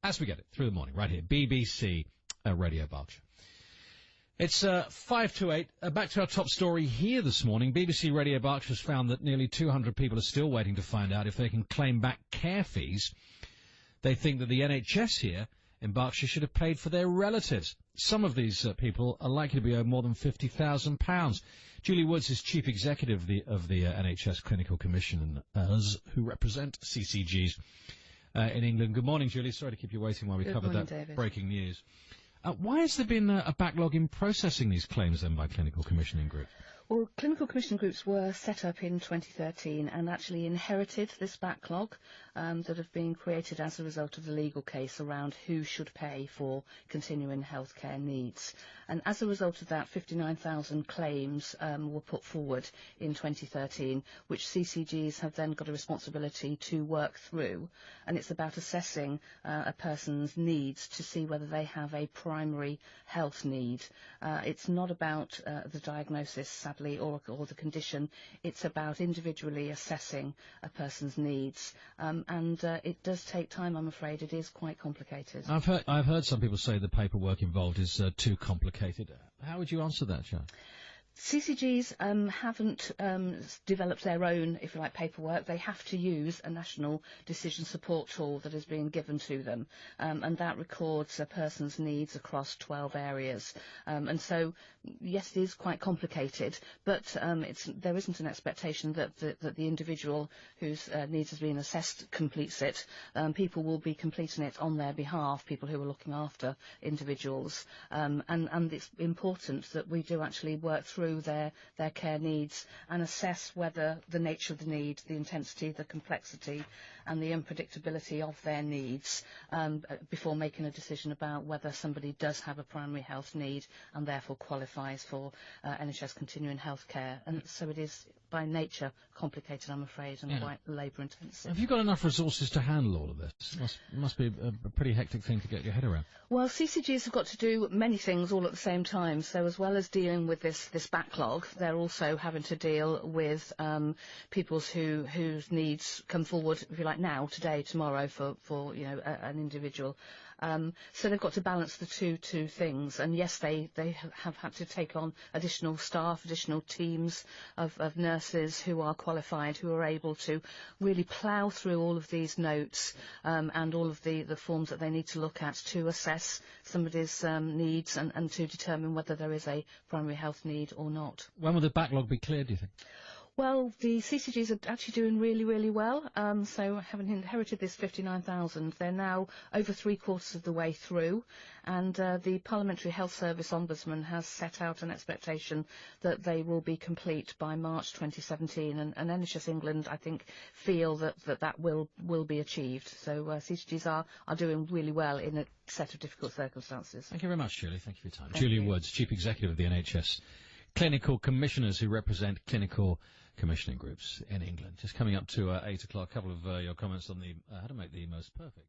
as we get it through the morning, right here, BBC Radio Berkshire. It's 5 to 8. Back to our top story here this morning. BBC Radio Berkshire has found that nearly 200 people are still waiting to find out if they can claim back care fees. They think that the NHS here in Berkshire should have paid for their relatives. Some of these people are likely to be owed more than £50,000. Julie Woods is Chief Executive of the NHS Clinical Commissioners, who represent CCGs in England. Good morning, Julie. Sorry to keep you waiting while we covered that David. Breaking news. Why has there been a backlog in processing these claims then by clinical commissioning groups? Well, clinical commissioning groups were set up in 2013 and actually inherited this backlog that have been created as a result of the legal case around who should pay for continuing healthcare needs. And as a result of that, 59,000 claims were put forward in 2013, which CCGs have then got a responsibility to work through. And it's about assessing a person's needs to see whether they have a primary health need. It's not about the diagnosis, sadly, or the condition. It's about individually assessing a person's needs, and it does take time. I'm afraid it is quite complicated. I've heard some people say the paperwork involved is too complicated. How would you answer that, Jo? CCGs haven't developed their own, if you like, paperwork. They have to use a national decision support tool that is being given to them, and that records a person's needs across 12 areas. And so, yes, it is quite complicated, but there isn't an expectation that the individual whose needs has been assessed completes it. People will be completing it on their behalf, people who are looking after individuals, and it's important that we do actually work through their care needs and assess whether the nature of the need, the intensity, the complexity and the unpredictability of their needs before making a decision about whether somebody does have a primary health need and therefore qualifies for NHS continuing health care. And so it is by nature complicated, I'm afraid, and quite labour intensive. Have you got enough resources to handle all of this? Must be a pretty hectic thing to get your head around. Well, CCGs have got to do many things all at the same time. So as well as dealing with this backlog, they're also having to deal with people whose needs come forward, if you like, now, today, tomorrow for an individual. So they've got to balance the two things. And yes, they have had to take on additional staff, additional teams of nurses who are qualified, who are able to really plough through all of these notes and all of the forms that they need to look at to assess somebody's needs and to determine whether there is a primary health need or not. When will the backlog be cleared, do you think? Well, the CCGs are actually doing really, really well. So having inherited this 59,000, they're now over 3/4 of the way through. And the Parliamentary Health Service Ombudsman has set out an expectation that they will be complete by March 2017. And NHS England, I think, feel that will be achieved. So CCGs are doing really well in a set of difficult circumstances. Thank you very much, Julie. Thank you for your time. Julie Woods, Chief Executive of the NHS Clinical Commissioners, who represent clinical commissioning groups in England. Just coming up to 8 o'clock, a couple of your comments on how to make the most perfect